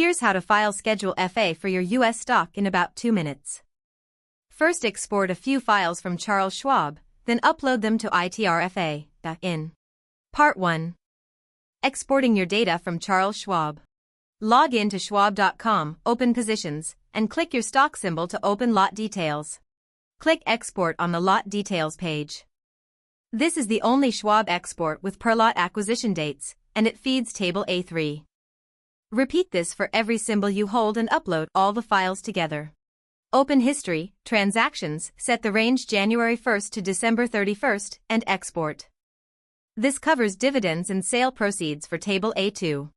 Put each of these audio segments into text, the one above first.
Here's how to file Schedule FA for your US stock in about 2 minutes. First, export a few files from Charles Schwab, then upload them to ITR-FA. In Part 1. Exporting your data from Charles Schwab. Log in to schwab.com, open Positions, and click your stock symbol to open Lot Details. Click Export on the Lot Details page. This is the only Schwab export with per lot acquisition dates, and it feeds Table A3. Repeat this for every symbol you hold and upload all the files together. Open History, Transactions, set the range January 1st to December 31st, and export. This covers dividends and sale proceeds for Table A2.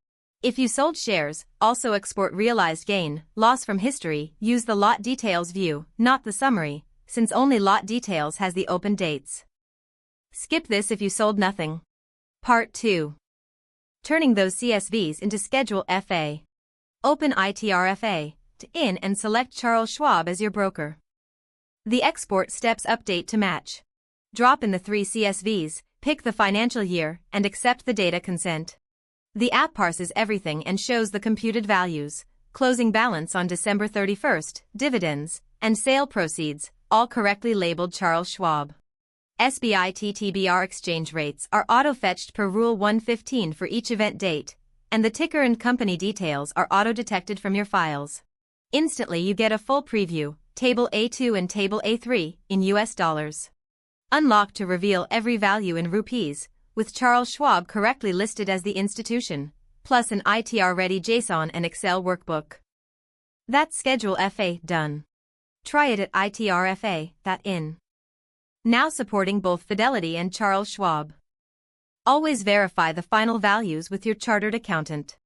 If you sold shares, also export realized gain, loss from history. Use the Lot Details view, not the summary, since only Lot Details has the open dates. Skip this if you sold nothing. Part 2. Turning those CSVs into Schedule FA. Open ITR-FA and select Charles Schwab as your broker. The export steps update to match. Drop in the 3 CSVs, pick the financial year, and accept the data consent. The app parses everything and shows the computed values, closing balance on December 31st, dividends, and sale proceeds, all correctly labeled Charles Schwab. SBI TTBR exchange rates are auto-fetched per Rule 115 for each event date, and the ticker and company details are auto-detected from your files. Instantly you get a full preview, Table A2 and Table A3, in US dollars. Unlock to reveal every value in rupees, with Charles Schwab correctly listed as the institution, plus an ITR-ready JSON and Excel workbook. That's Schedule FA done. Try it at ITR-FA.in. Now supporting both Fidelity and Charles Schwab. Always verify the final values with your chartered accountant.